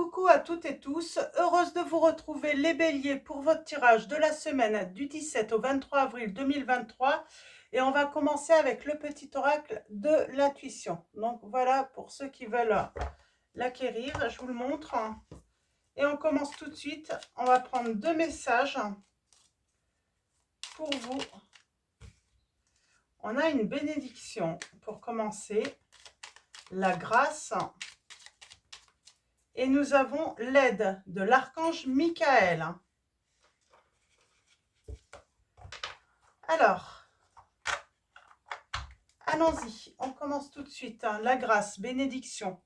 Coucou à toutes et tous, heureuse de vous retrouver les béliers pour votre tirage de la semaine du 17 au 23 avril 2023 et on va commencer avec le petit oracle de l'intuition. Donc voilà pour ceux qui veulent l'acquérir, je vous le montre et on commence tout de suite. On va prendre deux messages pour vous. On a une bénédiction pour commencer, la grâce. Et nous avons l'aide de l'archange Michael. Alors, allons-y, on commence tout de suite. La grâce, bénédiction.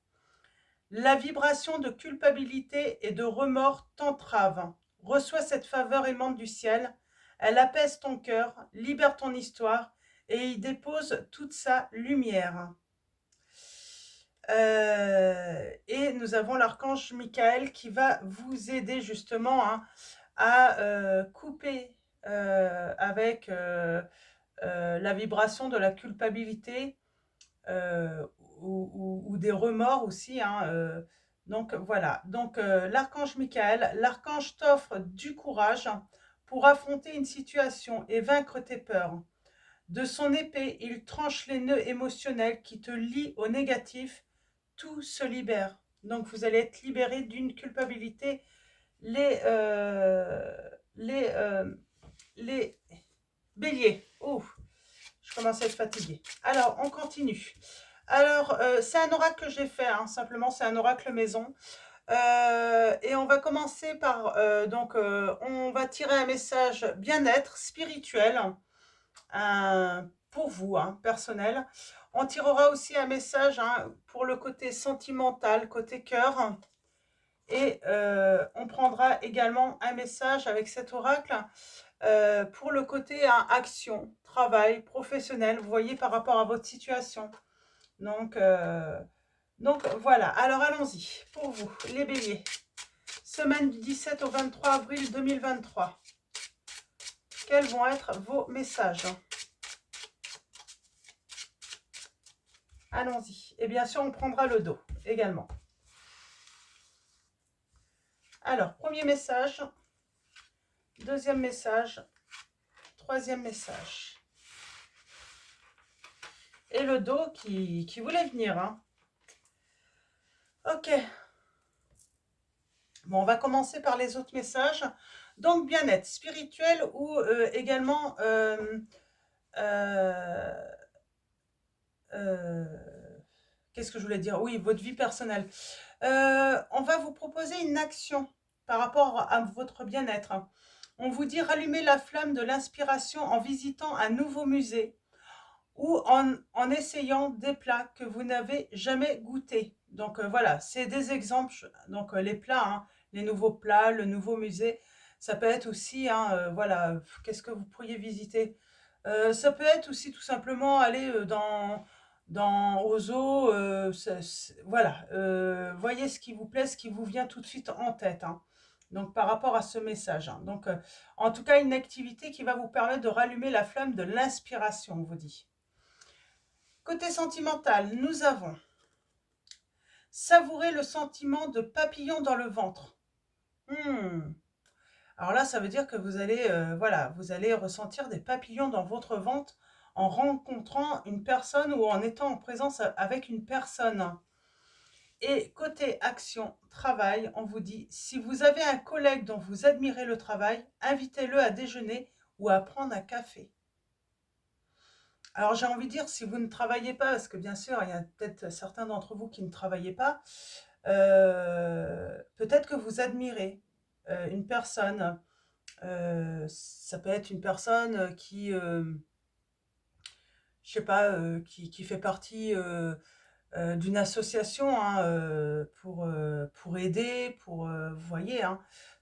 La vibration de culpabilité et de remords t'entrave. Reçois cette faveur aimante du ciel. Elle apaise ton cœur, libère ton histoire et y dépose toute sa lumière. Et nous avons l'archange Michael qui va vous aider justement à couper avec la vibration de la culpabilité ou des remords aussi. Donc voilà, donc l'archange Michael, l'archange t'offre du courage pour affronter une situation et vaincre tes peurs. De son épée, il tranche les nœuds émotionnels qui te lient au négatif. Tout se libère. Donc vous allez être libéré d'une culpabilité. Les, euh, les, euh, les béliers. Oh, je commence à être fatiguée. Alors, on continue. Alors, c'est un oracle que j'ai fait, simplement, c'est un oracle maison. Et on va commencer par, on va tirer un message bien-être spirituel pour vous, personnel. On tirera aussi un message pour le côté sentimental, côté cœur. Et on prendra également un message avec cet oracle pour le côté action, travail, professionnel, vous voyez, par rapport à votre situation. Donc voilà, alors allons-y pour vous, les béliers. Semaine du 17 au 23 avril 2023. Quels vont être vos messages? Allons-y. Et bien sûr, on prendra le dos également. Alors, premier message, deuxième message, troisième message. Et le dos qui voulait venir. Ok. Bon, on va commencer par les autres messages. Donc, bien-être spirituel ou également... qu'est-ce que je voulais dire? Oui, votre vie personnelle. On va vous proposer une action par rapport à votre bien-être. On vous dit rallumer la flamme de l'inspiration en visitant un nouveau musée ou en essayant des plats que vous n'avez jamais goûtés. Donc voilà, c'est des exemples. Donc les plats, les nouveaux plats, le nouveau musée, ça peut être aussi, voilà, qu'est-ce que vous pourriez visiter? Ça peut être aussi tout simplement aller aux zoos, voilà, voyez ce qui vous plaît, ce qui vous vient tout de suite en tête. Donc par rapport à ce message. Donc en tout cas, une activité qui va vous permettre de rallumer la flamme de l'inspiration, on vous dit. Côté sentimental, nous avons savourer le sentiment de papillon dans le ventre. Alors là, ça veut dire que vous allez, voilà, vous allez ressentir des papillons dans votre ventre en rencontrant une personne ou en étant en présence avec une personne. Et côté action, travail, on vous dit, si vous avez un collègue dont vous admirez le travail, invitez-le à déjeuner ou à prendre un café. Alors j'ai envie de dire, si vous ne travaillez pas, parce que bien sûr, il y a peut-être certains d'entre vous qui ne travaillez pas, peut-être que vous admirez une personne. Ça peut être une personne qui, je sais pas, qui fait partie d'une association pour aider, vous voyez,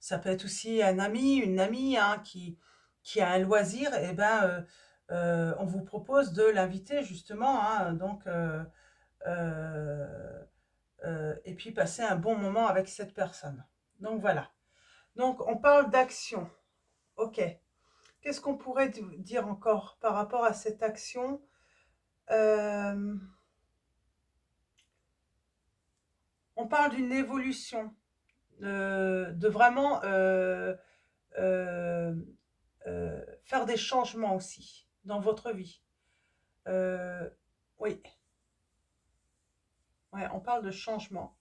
ça peut être aussi un ami, une amie qui a un loisir, et ben on vous propose de l'inviter justement, et puis passer un bon moment avec cette personne. Donc voilà. Donc on parle d'action. Ok. Qu'est-ce qu'on pourrait dire encore par rapport à cette action? On parle d'une évolution. de vraiment euh, faire des changements aussi dans votre vie. Euh, oui, ouais, on parle de changement.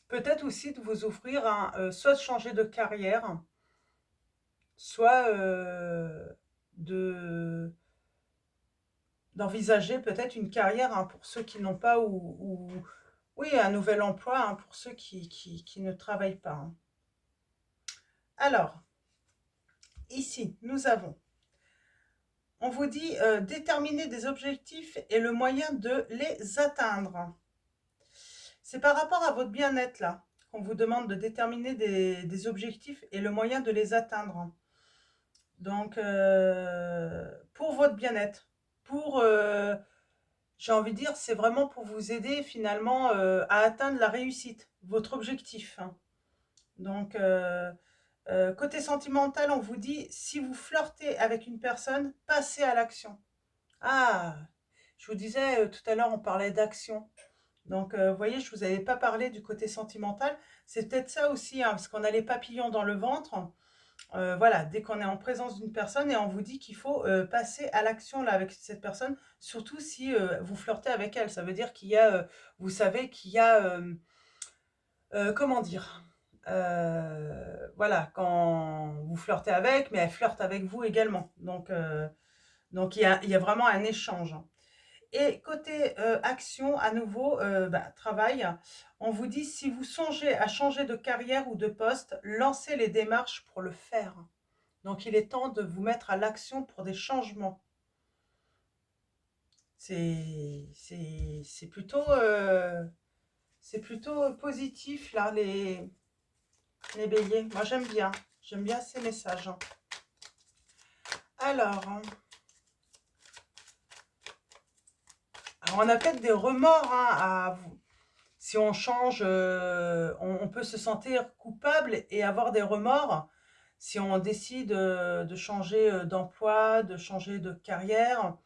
Peut-être aussi de vous offrir soit de changer de carrière, soit de d'envisager peut-être une carrière pour ceux qui n'ont pas oui, un nouvel emploi pour ceux qui ne travaillent pas. Alors, ici, nous avons, on vous dit déterminer des objectifs et le moyen de les atteindre. C'est par rapport à votre bien-être là qu'on vous demande de déterminer des objectifs et le moyen de les atteindre. Donc, pour votre bien-être, pour, j'ai envie de dire, c'est vraiment pour vous aider finalement à atteindre la réussite, votre objectif. Donc, côté sentimental, on vous dit, si vous flirtez avec une personne, passez à l'action. Ah, je vous disais tout à l'heure, on parlait d'action. Donc, vous voyez, je ne vous avais pas parlé du côté sentimental. C'est peut-être ça aussi, parce qu'on a les papillons dans le ventre. Voilà, dès qu'on est en présence d'une personne et on vous dit qu'il faut passer à l'action là avec cette personne, surtout si vous flirtez avec elle. Ça veut dire qu'il y a, vous savez qu'il y a, comment dire, voilà, quand vous flirtez avec, mais elle flirte avec vous également. Donc il y a vraiment un échange. Et côté action, à nouveau, travail, on vous dit si vous songez à changer de carrière ou de poste, lancez les démarches pour le faire. Donc il est temps de vous mettre à l'action pour des changements. C'est plutôt positif là, les béliers. Moi j'aime bien ces messages. Alors on a peut-être des remords à vous. Si on change, on peut se sentir coupable et avoir des remords. Si on décide de changer d'emploi, de changer de carrière,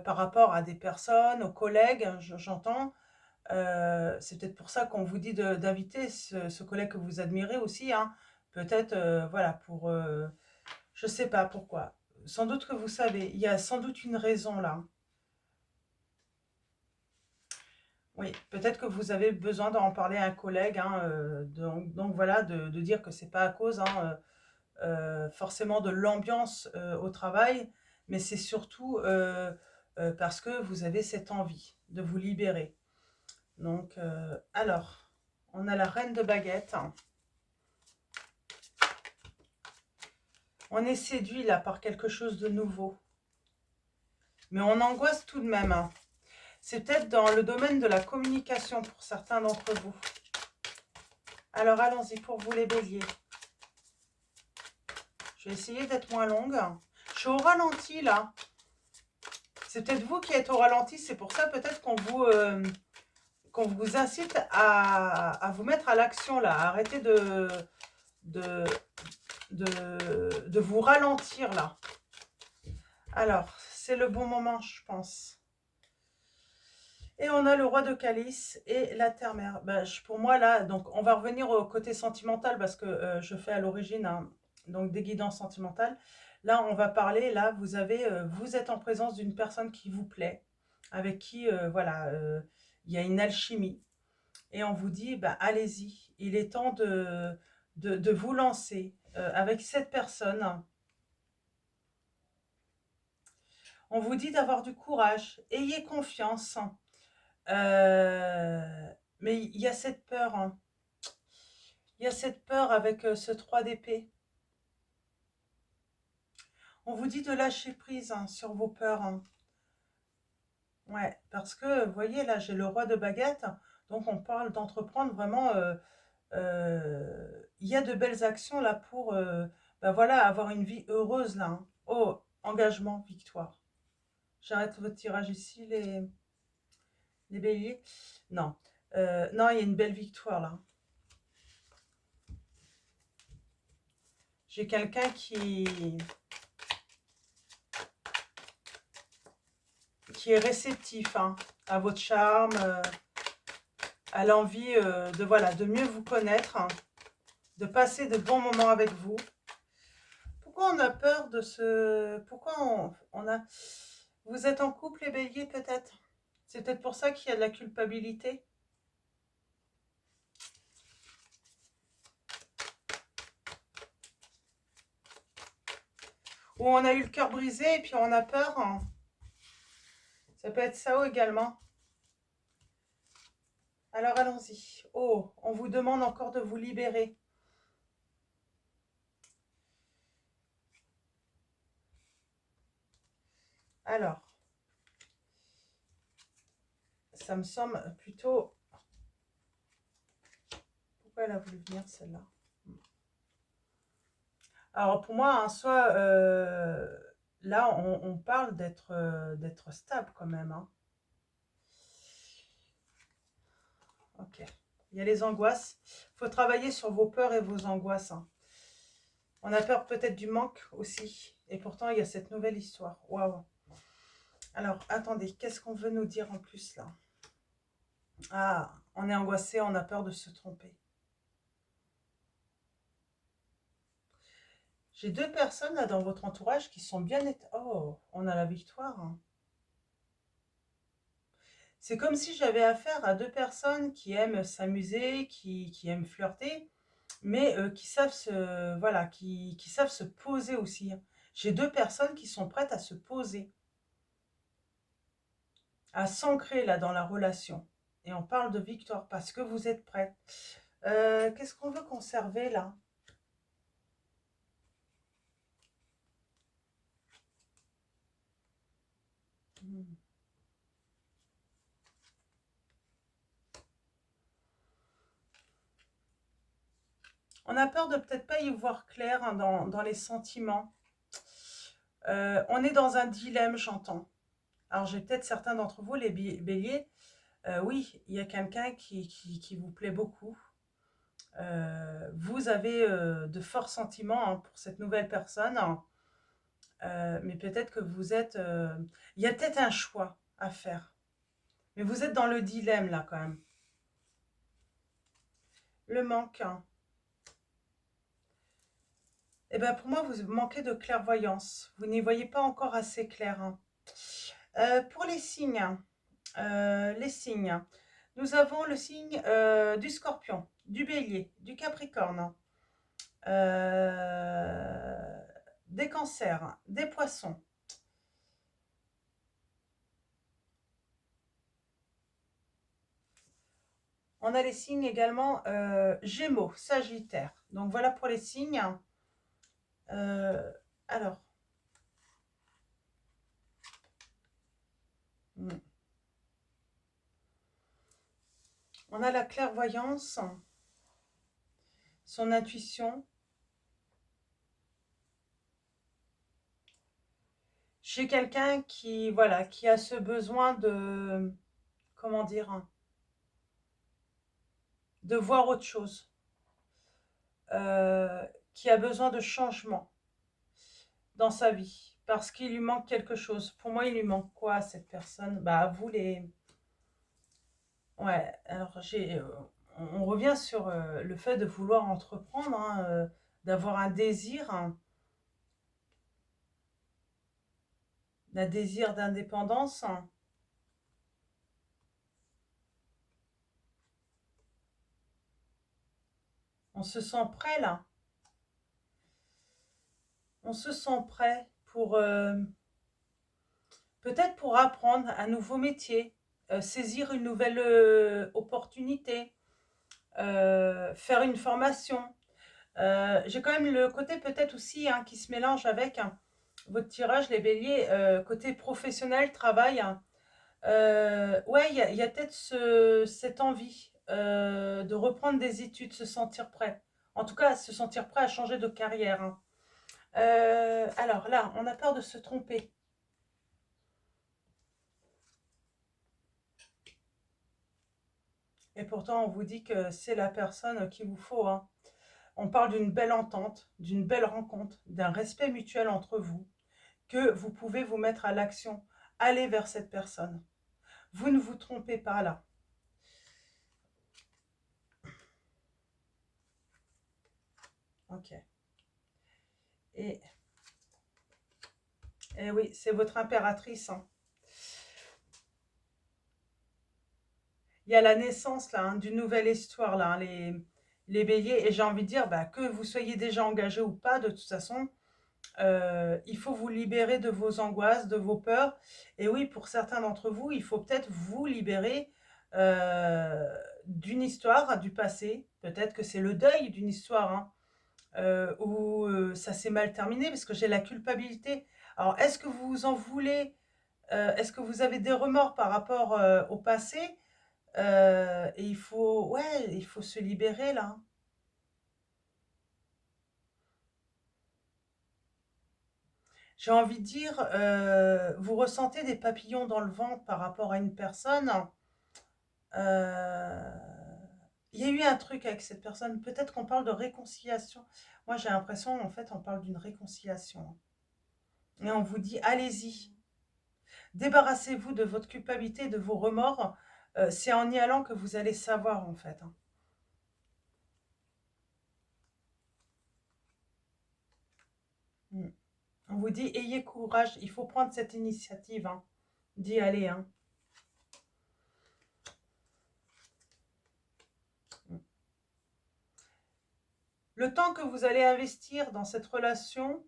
par rapport à des personnes, aux collègues, j'entends. C'est peut-être pour ça qu'on vous dit d'inviter ce collègue que vous admirez aussi. Peut-être, voilà, pour... je ne sais pas pourquoi. Sans doute que vous savez, il y a sans doute une raison là. Oui, peut-être que vous avez besoin d'en parler à un collègue. Donc voilà, de dire que c'est pas à cause forcément de l'ambiance au travail, mais c'est surtout parce que vous avez cette envie de vous libérer. Donc, alors, on a la reine de baguette. On est séduit là par quelque chose de nouveau. Mais on angoisse tout de même. C'est peut-être dans le domaine de la communication pour certains d'entre vous. Alors, allons-y pour vous les béliers. Je vais essayer d'être moins longue. Je suis au ralenti là. C'est peut-être vous qui êtes au ralenti. C'est pour ça peut-être qu'on vous incite à vous mettre à l'action là. Arrêtez de vous ralentir là. Alors, c'est le bon moment, je pense. Et on a le roi de calice et la terre-mère. Pour moi, là, donc on va revenir au côté sentimental parce que je fais à l'origine donc des guidances sentimentales. Là, on va parler, là, vous êtes en présence d'une personne qui vous plaît, avec qui, voilà, il y a une alchimie. Et on vous dit, allez-y, il est temps de vous lancer avec cette personne. On vous dit d'avoir du courage, ayez confiance. Mais il y a cette peur. Il y a cette peur avec ce 3 d'épée. On vous dit de lâcher prise sur vos peurs. Ouais, parce que, vous voyez, là, j'ai le roi de baguette. Donc, on parle d'entreprendre vraiment... il y a de belles actions là pour voilà, avoir une vie heureuse là. Oh, engagement, victoire. J'arrête votre tirage ici, les béliers. Non. Non, il y a une belle victoire là. J'ai quelqu'un qui est réceptif à votre charme. à l'envie de, voilà, de mieux vous connaître, hein, de passer de bons moments avec vous. Pourquoi on a peur de ce... Pourquoi on a... Vous êtes en couple, les béliers, peut-être? C'est peut-être pour ça qu'il y a de la culpabilité. Ou on a eu le cœur brisé et puis on a peur, hein. Ça peut être ça également. Alors allons-y. Oh, on vous demande encore de vous libérer. Alors, ça me semble plutôt... Pourquoi elle a voulu venir celle-là? Alors pour moi, hein, soit là, on parle d'être stable quand même, hein. Ok. Il y a les angoisses. Il faut travailler sur vos peurs et vos angoisses, hein. On a peur peut-être du manque aussi. Et pourtant, il y a cette nouvelle histoire. Waouh. Alors, attendez, qu'est-ce qu'on veut nous dire en plus là? Ah, on est angoissé, on a peur de se tromper. J'ai deux personnes là dans votre entourage qui sont bien... Oh, on a la victoire, hein. C'est comme si j'avais affaire à deux personnes qui aiment s'amuser, qui aiment flirter, mais qui savent voilà, qui savent se poser aussi, hein. J'ai deux personnes qui sont prêtes à se poser, à s'ancrer là dans la relation. Et on parle de victoire parce que vous êtes prêts. Qu'est-ce qu'on veut conserver là? Hmm. On a peur de peut-être pas y voir clair, hein, dans les sentiments. On est dans un dilemme, j'entends. Alors j'ai peut-être certains d'entre vous, les béliers, oui, il y a quelqu'un qui vous plaît beaucoup. Vous avez de forts sentiments, hein, pour cette nouvelle personne, hein. Mais peut-être que vous êtes... il y a peut-être un choix à faire. Mais vous êtes dans le dilemme là quand même. Le manque, hein. Eh bien pour moi, vous manquez de clairvoyance. Vous n'y voyez pas encore assez clair, hein. Pour les signes, nous avons le signe du Scorpion, du Bélier, du Capricorne, euh, des Cancers, des Poissons. On a les signes également Gémeaux, Sagittaire. Donc voilà pour les signes. Euh, alors, hmm, on a la clairvoyance, son intuition. Chez quelqu'un qui, voilà, qui a ce besoin de, comment dire, hein, de voir autre chose, euh, qui a besoin de changement dans sa vie, parce qu'il lui manque quelque chose. Pour moi, il lui manque quoi à cette personne? Bah, à vous les... Ouais, alors on revient sur le fait de vouloir entreprendre, hein, d'avoir un désir d'indépendance, hein. On se sent prêt là. On se sent prêt pour peut-être pour apprendre un nouveau métier, saisir une nouvelle opportunité, faire une formation. J'ai quand même le côté peut-être aussi, hein, qui se mélange avec, hein, votre tirage, les béliers, côté professionnel, travail, hein. Ouais, il y a peut-être cette envie de reprendre des études, se sentir prêt. En tout cas, se sentir prêt à changer de carrière, hein. Alors là, on a peur de se tromper. Et pourtant, on vous dit que c'est la personne qu'il vous faut, hein. On parle d'une belle entente, d'une belle rencontre, d'un respect mutuel entre vous, que vous pouvez vous mettre à l'action, aller vers cette personne. Vous ne vous trompez pas là. Ok. Et, et oui, c'est votre impératrice, hein. Il y a la naissance là, hein, d'une nouvelle histoire là, hein, les béliers. Et j'ai envie de dire, bah, que vous soyez déjà engagé ou pas, de toute façon, il faut vous libérer de vos angoisses, de vos peurs. Et oui, pour certains d'entre vous, il faut peut-être vous libérer d'une histoire du passé. Peut-être que c'est le deuil d'une histoire, hein, où ça s'est mal terminé, parce que j'ai la culpabilité. Alors, est-ce que vous en voulez, est-ce que vous avez des remords par rapport au passé? Et il faut, ouais, il faut se libérer là. J'ai envie de dire, vous ressentez des papillons dans le ventre par rapport à une personne. euh, Il y a eu un truc avec cette personne. Peut-être qu'on parle de réconciliation. Moi, j'ai l'impression, en fait, on parle d'une réconciliation. Et on vous dit, allez-y, débarrassez-vous de votre culpabilité, de vos remords. C'est en y allant que vous allez savoir, en fait, hein. Mm. On vous dit, ayez courage, il faut prendre cette initiative, hein, d'y aller, hein. Mm. Le temps que vous allez investir dans cette relation,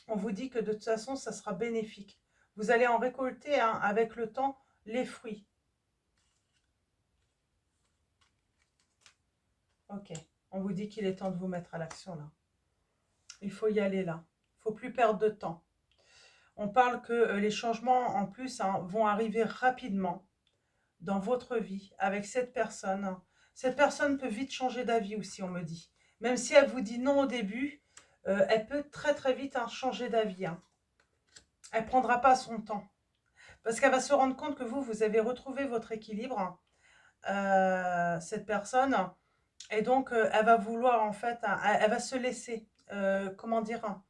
on vous dit que de toute façon, ça sera bénéfique. Vous allez en récolter, hein, avec le temps les fruits. Ok, on vous dit qu'il est temps de vous mettre à l'action là. Il faut y aller là. Il ne faut plus perdre de temps. On parle que les changements en plus, hein, vont arriver rapidement dans votre vie avec cette personne. Cette personne peut vite changer d'avis aussi, on me dit. Même si elle vous dit non au début, elle peut très très vite, hein, changer d'avis, hein. Elle ne prendra pas son temps. Parce qu'elle va se rendre compte que vous avez retrouvé votre équilibre, cette personne. Et donc, elle va vouloir, en fait, elle va se laisser, comment dire,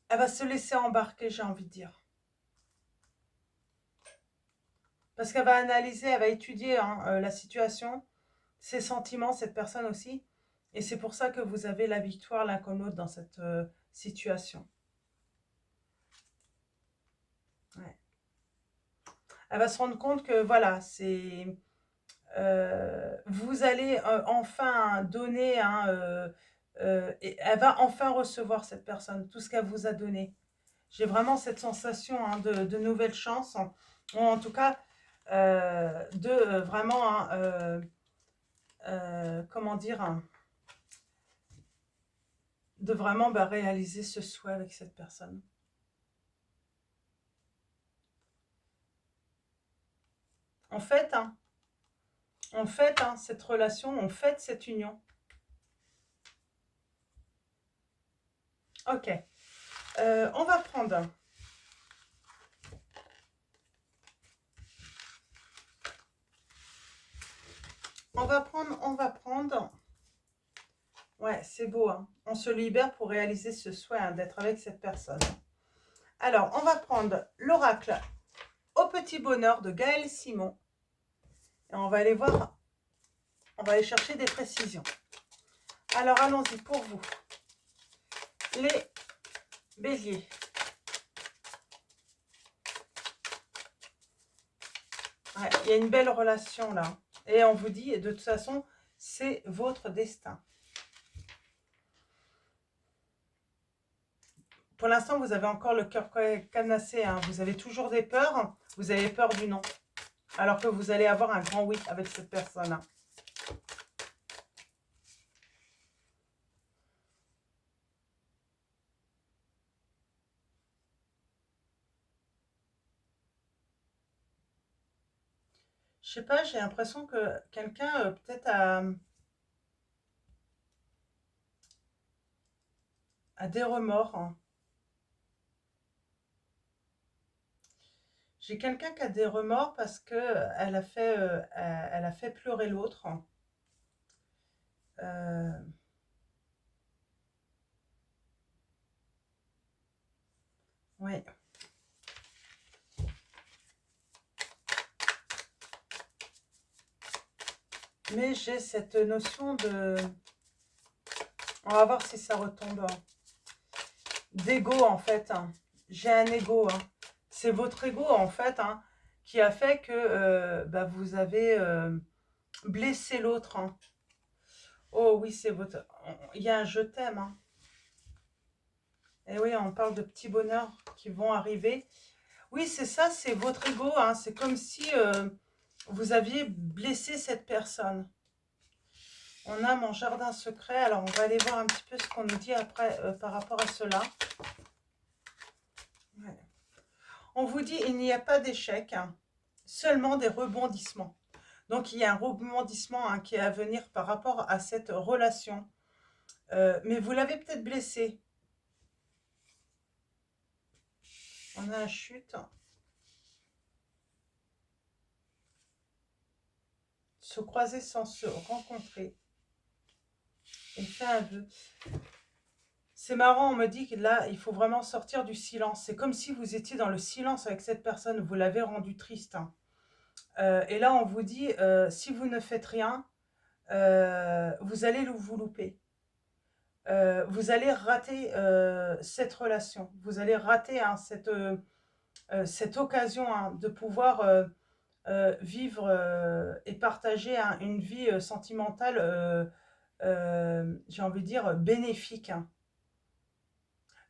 elle va se laisser embarquer, j'ai envie de dire. Parce qu'elle va analyser, elle va étudier, hein, la situation, ses sentiments, cette personne aussi. Et c'est pour ça que vous avez la victoire l'un comme l'autre dans cette situation. Ouais. Elle va se rendre compte que, voilà, c'est... vous allez enfin donner, hein, et elle va enfin recevoir, cette personne, tout ce qu'elle vous a donné. J'ai vraiment cette sensation, hein, de nouvelles chances, ou en tout cas de vraiment, hein, comment dire, hein, de vraiment, bah, réaliser ce souhait avec cette personne. En fait, hein, cette relation, on fait cette union. Ok, on va prendre... on va prendre... Ouais, c'est beau, hein. On se libère pour réaliser ce souhait, hein, d'être avec cette personne. Alors, on va prendre l'oracle au petit bonheur de Gaël Simon. Et on va aller voir, on va aller chercher des précisions. Alors, allons-y pour vous. Les béliers. Ouais, il y a une belle relation là. Et on vous dit, de toute façon, c'est votre destin. Pour l'instant, vous avez encore le cœur cadenassé, hein. Vous avez toujours des peurs. Vous avez peur du non. Alors que vous allez avoir un grand oui avec cette personne, hein. Je sais pas, j'ai l'impression que quelqu'un peut-être a des remords, hein. J'ai quelqu'un qui a des remords parce que elle a fait pleurer l'autre. Euh, oui, mais j'ai cette notion de... On va voir si ça retombe d'ego, en fait. J'ai un ego. C'est votre ego, en fait, qui a fait que bah, vous avez blessé l'autre. Oh oui, c'est votre... Il y a un je t'aime. Et oui, on parle de petits bonheurs qui vont arriver. Oui, c'est ça, c'est votre ego. C'est comme si vous aviez blessé cette personne. On a mon jardin secret. Alors, on va aller voir un petit peu ce qu'on nous dit après par rapport à cela. Ouais. On vous dit, il n'y a pas d'échec, seulement des rebondissements. Donc, il y a un rebondissement qui est à venir par rapport à cette relation. Mais vous l'avez peut-être blessé. On a un chute. Se croiser sans se rencontrer. Et faire un vœu. C'est marrant, on me dit que là, il faut vraiment sortir du silence. C'est comme si vous étiez dans le silence avec cette personne, vous l'avez rendu triste. Et là, on vous dit, si vous ne faites rien, vous allez vous louper. Vous allez rater cette relation. Vous allez rater cette occasion de pouvoir vivre et partager une vie sentimentale, j'ai envie de dire, bénéfique.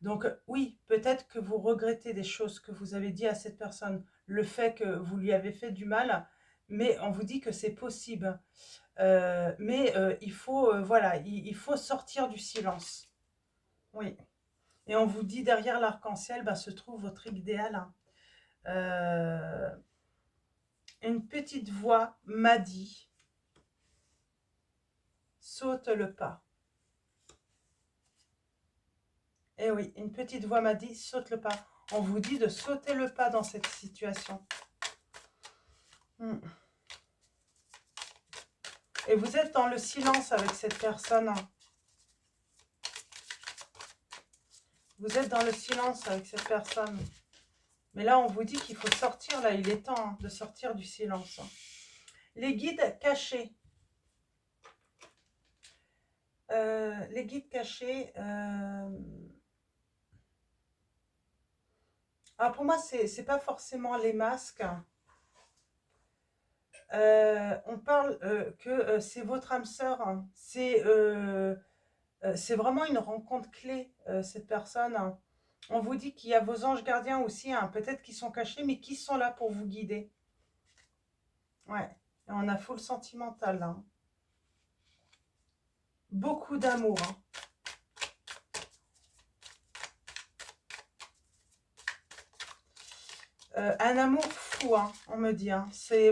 Donc oui, peut-être que vous regrettez des choses que vous avez dit à cette personne, le fait que vous lui avez fait du mal, mais on vous dit que c'est possible. Mais il faut, voilà, il faut sortir du silence. Oui. Et on vous dit derrière l'arc-en-ciel, bah, se trouve votre idéal. Une petite voix m'a dit, saute le pas. Eh oui, une petite voix m'a dit, saute le pas. On vous dit de sauter le pas dans cette situation. Et vous êtes dans le silence avec cette personne. Vous êtes dans le silence avec cette personne. Mais là, on vous dit qu'il faut sortir, là, il est temps de sortir du silence. Les guides cachés. Les guides cachés... Alors pour moi, c'est pas forcément les masques. On parle que c'est votre âme sœur. C'est vraiment une rencontre clé, cette personne. On vous dit qu'il y a vos anges gardiens aussi, peut-être qu'ils sont cachés, mais qui sont là pour vous guider. Ouais, et on a full sentimental là. Beaucoup d'amour. Un amour fou, on me dit.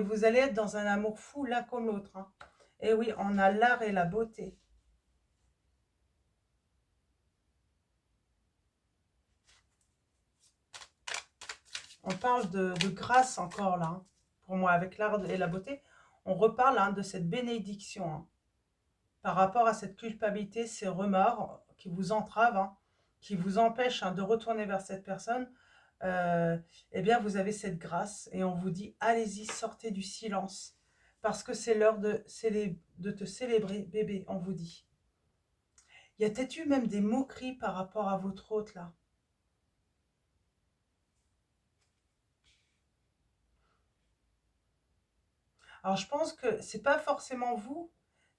Vous allez être dans un amour fou l'un comme l'autre. Et oui, on a l'art et la beauté. On parle de grâce encore là. Pour moi, avec l'art et la beauté, on reparle de cette bénédiction. Par rapport à cette culpabilité, ces remords qui vous entravent, qui vous empêchent de retourner vers cette personne, eh bien vous avez cette grâce et on vous dit allez-y, sortez du silence parce que c'est l'heure de te célébrer, bébé, on vous dit. Il y a peut-être eu même des moqueries par rapport à votre hôte là. Alors je pense que c'est pas forcément vous,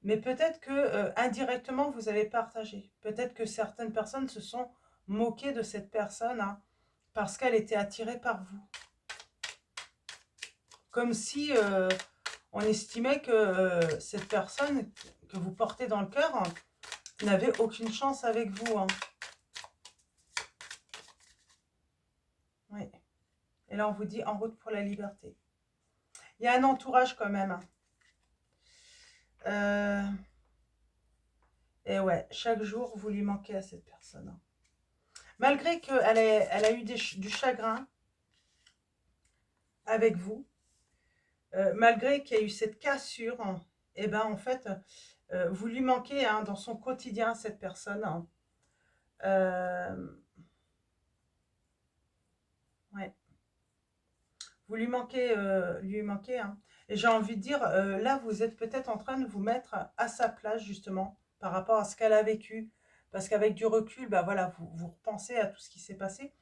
mais peut-être que indirectement vous avez partagé. Peut-être que certaines personnes se sont moquées de cette personne parce qu'elle était attirée par vous. Comme si on estimait que cette personne que vous portez dans le cœur n'avait aucune chance avec vous. Oui. Et là, on vous dit en route pour la liberté. Il y a un entourage quand même. Et ouais, chaque jour, vous lui manquez à cette personne. Malgré qu'elle a eu du chagrin avec vous, malgré qu'il y a eu cette cassure, et ben en fait, vous lui manquez dans son quotidien, cette personne. Ouais. Vous lui manquez, Et j'ai envie de dire, là, vous êtes peut-être en train de vous mettre à sa place, justement, par rapport à ce qu'elle a vécu, Parce qu'avec du recul, bah voilà, vous repensez à tout ce qui s'est passé.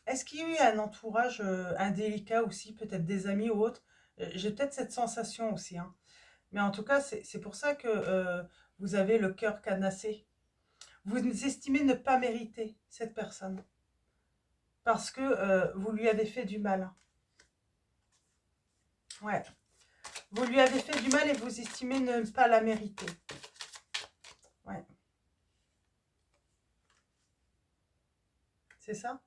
Est-ce qu'il y a eu un entourage indélicat aussi, peut-être des amis ou autres? J'ai peut-être cette sensation aussi, hein. Mais en tout cas, c'est pour ça que vous avez le cœur cadenassé. Vous estimez ne pas mériter cette personne parce que vous lui avez fait du mal. Ouais. Vous lui avez fait du mal et vous estimez ne pas la mériter. Ouais. C'est ça?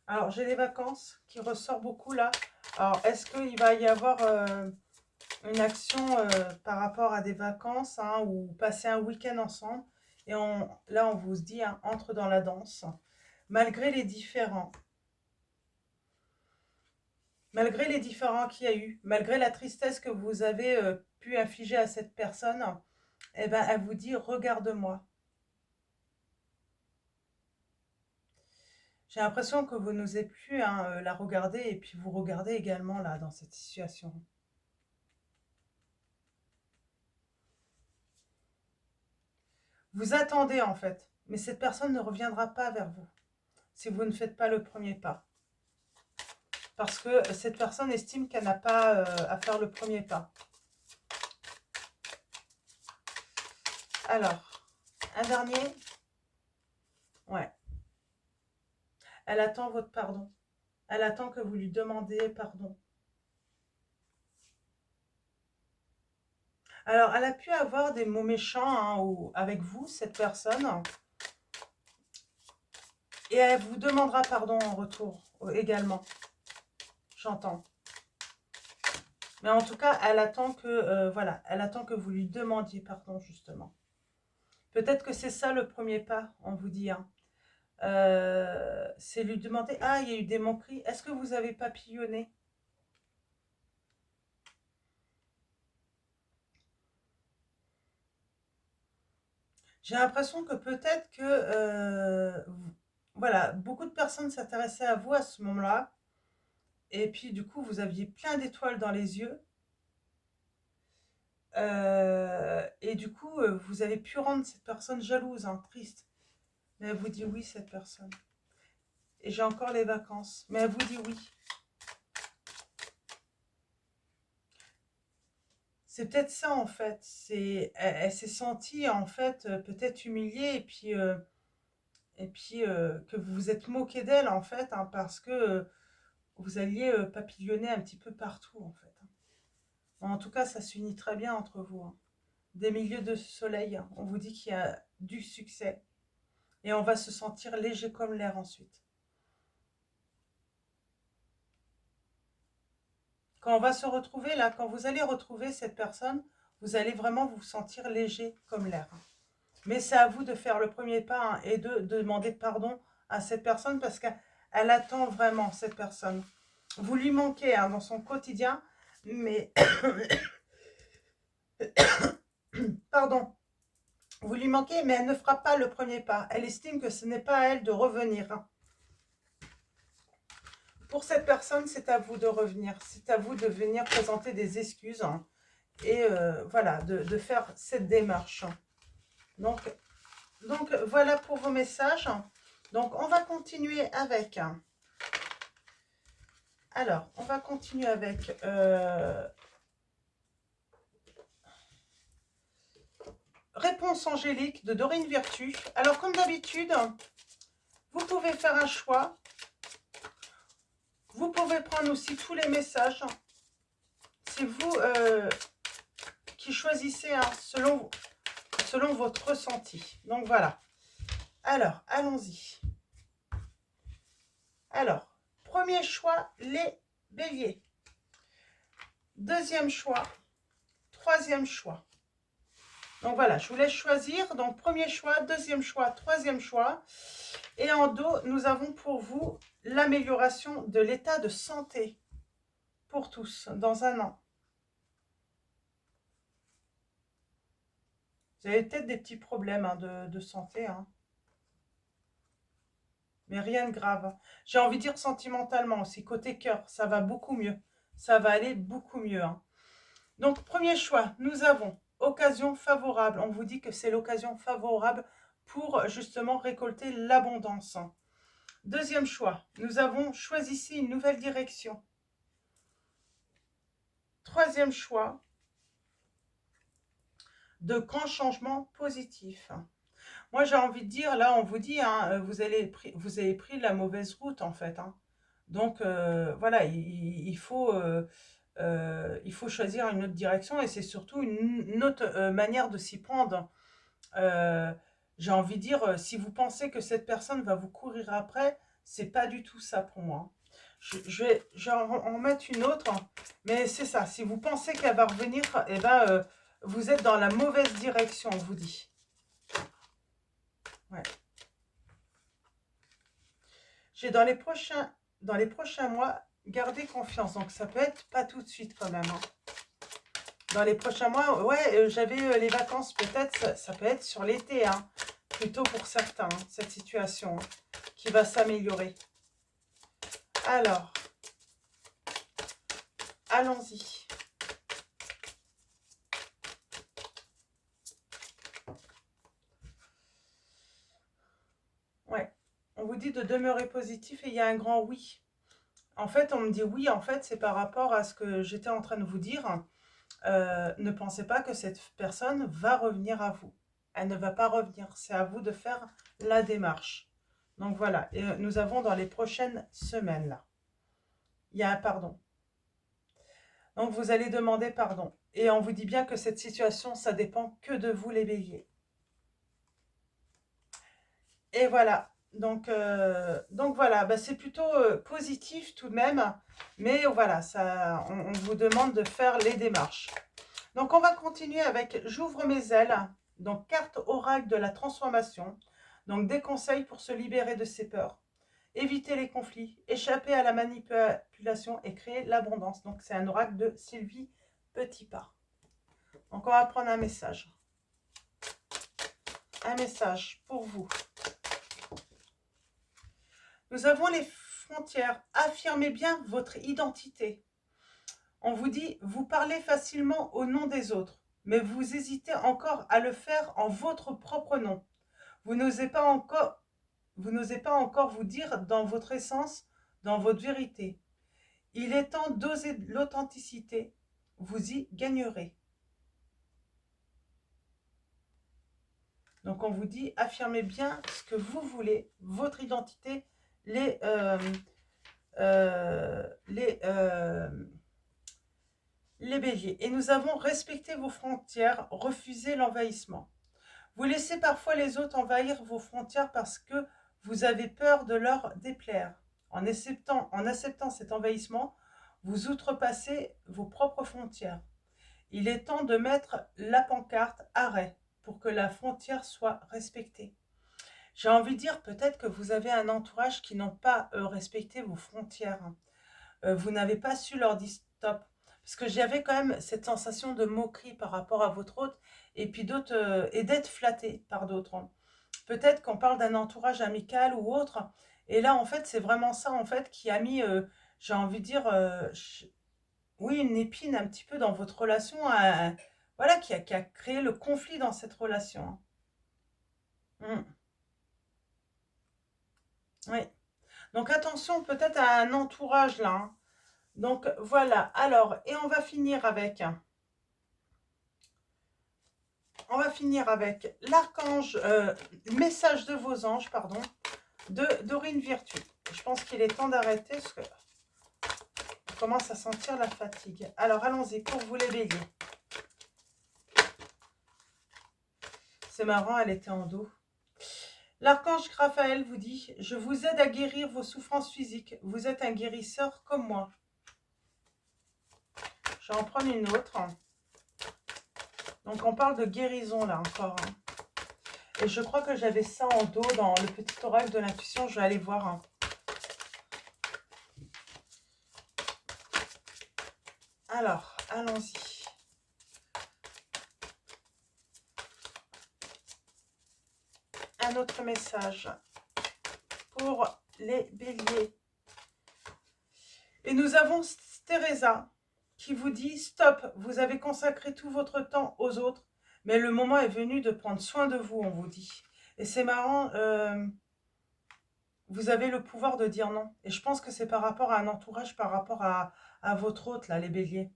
Alors, j'ai les vacances qui ressort beaucoup là. Alors, est-ce qu'il va y avoir une action par rapport à des vacances, hein, ou passer un week-end ensemble? Et là, on vous dit, hein, entre dans la danse. Malgré les différends. Malgré les différends qu'il y a eu, malgré la tristesse que vous avez pu infliger à cette personne, eh ben, elle vous dit, regarde-moi. J'ai l'impression que vous n'osez plus, hein, la regarder et puis vous regardez également là dans cette situation. Vous attendez en fait, mais cette personne ne reviendra pas vers vous si vous ne faites pas le premier pas. Parce que cette personne estime qu'elle n'a pas à faire le premier pas. Alors, un dernier. Ouais. Elle attend votre pardon. Elle attend que vous lui demandiez pardon. Alors, elle a pu avoir des mots méchants, hein, avec vous, cette personne. Et elle vous demandera pardon en retour également. J'entends. Mais en tout cas, elle attend que, voilà, elle attend que vous lui demandiez pardon, justement. Peut-être que c'est ça le premier pas, on vous dit, hein. C'est lui demander, ah, il y a eu des moqueries, est-ce que vous avez papillonné? J'ai l'impression que peut-être que, voilà, beaucoup de personnes s'intéressaient à vous à ce moment-là, et puis du coup, vous aviez plein d'étoiles dans les yeux, et du coup, vous avez pu rendre cette personne jalouse, hein, triste. Mais elle vous dit oui, cette personne. Et j'ai encore les vacances. Mais elle vous dit oui. C'est peut-être ça, en fait. Elle s'est sentie, en fait, peut-être humiliée. Et puis que vous vous êtes moqué d'elle, en fait, hein, parce que vous alliez papillonner un petit peu partout, en fait. Bon, en tout cas, ça s'unit très bien entre vous, hein. Des milieux de soleil, hein. On vous dit qu'il y a du succès. Et on va se sentir léger comme l'air ensuite. Quand on va se retrouver là, quand vous allez retrouver cette personne, vous allez vraiment vous sentir léger comme l'air. Mais c'est à vous de faire le premier pas, hein, et de demander pardon à cette personne parce qu'elle attend vraiment cette personne. Vous lui manquez, hein, dans son quotidien, mais pardon, vous lui manquez, mais elle ne fera pas le premier pas. Elle estime que ce n'est pas à elle de revenir, hein. Pour cette personne, c'est à vous de revenir. C'est à vous de venir présenter des excuses, hein, et voilà, de faire cette démarche. Donc, voilà pour vos messages. Donc, on va continuer avec... Alors, on va continuer avec... Réponse angélique de Dorine Virtue. Alors, comme d'habitude, vous pouvez faire un choix. Vous pouvez prendre aussi tous les messages. C'est vous qui choisissez, hein, selon votre ressenti. Donc, voilà. Alors, allons-y. Alors, premier choix, les béliers. Deuxième choix, troisième choix. Donc voilà, je vous laisse choisir. Donc premier choix, deuxième choix, troisième choix. Et en dos, nous avons pour vous l'amélioration de l'état de santé pour tous dans un an. Vous avez peut-être des petits problèmes, hein, de santé, hein. Mais rien de grave. J'ai envie de dire sentimentalement aussi, côté cœur, ça va beaucoup mieux. Ça va aller beaucoup mieux, hein. Donc, premier choix, nous avons occasion favorable. On vous dit que c'est l'occasion favorable pour justement récolter l'abondance. Deuxième choix, nous avons choisi une nouvelle direction. Troisième choix, de grands changements positifs. Moi, j'ai envie de dire, là, on vous dit, hein, vous avez pris la mauvaise route, en fait. Hein. Donc, voilà, il faut choisir une autre direction et c'est surtout une autre manière de s'y prendre. Euh, j'ai envie de dire, si vous pensez que cette personne va vous courir après, c'est pas du tout ça pour moi. Je vais en mettre une autre, mais c'est ça. Si vous pensez qu'elle va revenir, eh ben, vous êtes dans la mauvaise direction, on vous dit. Ouais. J'ai dans les prochains mois, gardez confiance. Donc ça peut être pas tout de suite quand même. Hein. Dans les prochains mois, ouais, j'avais les vacances peut-être, ça peut être sur l'été, hein, plutôt pour certains, hein, cette situation hein, qui va s'améliorer. Alors, allons-y. Ouais, on vous dit de demeurer positif et il y a un grand oui. En fait, on me dit oui, en fait, c'est par rapport à ce que j'étais en train de vous dire. Ne pensez pas que cette personne va revenir à vous. Elle ne va pas revenir. C'est à vous de faire la démarche. Donc voilà, et nous avons dans les prochaines semaines là. Il y a un pardon. Donc vous allez demander pardon. Et on vous dit bien que cette situation, ça dépend que de vous les béliers. Et voilà. Donc voilà, bah, c'est plutôt positif tout de même. Mais voilà, on vous demande de faire les démarches. Donc, on va continuer avec «J'ouvre mes ailes». Donc, carte oracle de la transformation. Donc, des conseils pour se libérer de ses peurs. Éviter les conflits, échapper à la manipulation et créer l'abondance. Donc, c'est un oracle de Sylvie Petitpas. Donc, on va prendre un message. Un message pour vous. Nous avons les frontières. Affirmez bien votre identité. On vous dit, vous parlez facilement au nom des autres, mais vous hésitez encore à le faire en votre propre nom. Vous n'osez pas encore vous dire dans votre essence, dans votre vérité. Il est temps d'oser l'authenticité. Vous y gagnerez. Donc on vous dit, affirmez bien ce que vous voulez, votre identité, les béliers. Et nous avons respecté vos frontières, refusé l'envahissement. Vous laissez parfois les autres envahir vos frontières parce que vous avez peur de leur déplaire. En acceptant cet envahissement, vous outrepassez vos propres frontières. Il est temps de mettre la pancarte arrêt pour que la frontière soit respectée. J'ai envie de dire peut-être que vous avez un entourage qui n'ont pas respecté vos frontières. Vous n'avez pas su leur dire stop. Parce que j'avais quand même cette sensation de moquerie par rapport à votre hôte et puis d'autres et d'être flatté par d'autres. Peut-être qu'on parle d'un entourage amical ou autre. Et là, en fait, c'est vraiment ça, en fait, qui a mis, j'ai envie de dire, oui, une épine un petit peu dans votre relation, voilà, qui a créé le conflit dans cette relation. Mm. Oui. Donc attention peut-être à un entourage là. Hein. Donc voilà. Alors, et on va finir avec l'archange, message de vos anges, pardon, de Dorine Virtue. Je pense qu'il est temps d'arrêter parce que on commence à sentir la fatigue. Alors allons-y pour vous les béliers. C'est marrant, elle était en dos. L'archange Raphaël vous dit « Je vous aide à guérir vos souffrances physiques. Vous êtes un guérisseur comme moi. » Je vais en prendre une autre. Donc, on parle de guérison, là, encore. Et je crois que j'avais ça en dos dans le petit oracle de l'intuition. Je vais aller voir. Alors, allons-y. Un autre message pour les béliers. Et nous avons Teresa qui vous dit « Stop, vous avez consacré tout votre temps aux autres, mais le moment est venu de prendre soin de vous, on vous dit. Et c'est marrant, vous avez le pouvoir de dire non. Et je pense que c'est par rapport à un entourage, par rapport à votre hôte, là, les béliers.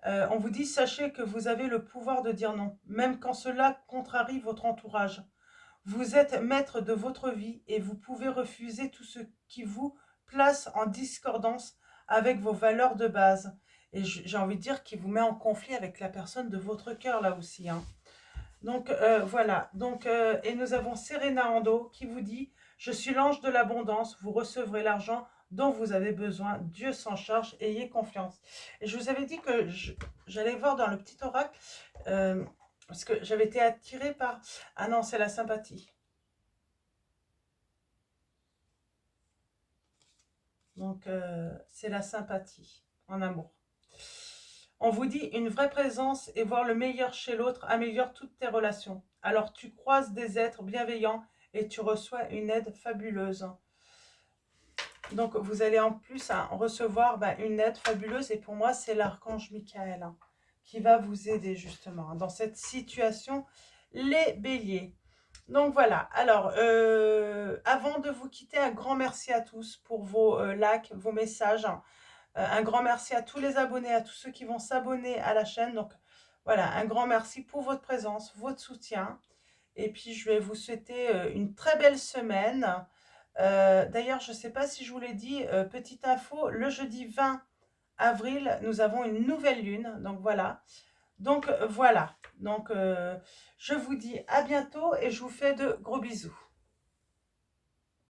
On vous dit, sachez que vous avez le pouvoir de dire non, même quand cela contrarie votre entourage. Vous êtes maître de votre vie et vous pouvez refuser tout ce qui vous place en discordance avec vos valeurs de base. Et j'ai envie de dire qui vous met en conflit avec la personne de votre cœur là aussi, hein. Donc voilà. Donc, et nous avons Serena Ando qui vous dit, je suis l'ange de l'abondance, vous recevrez l'argent dont vous avez besoin, Dieu s'en charge, ayez confiance. Et je vous avais dit que j'allais voir dans le petit oracle, parce que j'avais été attirée par... Ah non, c'est la sympathie. Donc, c'est la sympathie en amour. On vous dit une vraie présence et voir le meilleur chez l'autre améliore toutes tes relations. Alors tu croises des êtres bienveillants et tu reçois une aide fabuleuse. Donc vous allez en plus recevoir une aide fabuleuse et pour moi c'est l'archange Michael qui va vous aider justement dans cette situation, les béliers. Donc voilà, alors avant de vous quitter, un grand merci à tous pour vos likes, vos messages. Un grand merci à tous les abonnés, à tous ceux qui vont s'abonner à la chaîne. Donc voilà, un grand merci pour votre présence, votre soutien. Et puis je vais vous souhaiter une très belle semaine. D'ailleurs, je ne sais pas si je vous l'ai dit, petite info, le jeudi 20 avril, nous avons une nouvelle lune. Donc voilà. Donc voilà. Donc je vous dis à bientôt et je vous fais de gros bisous.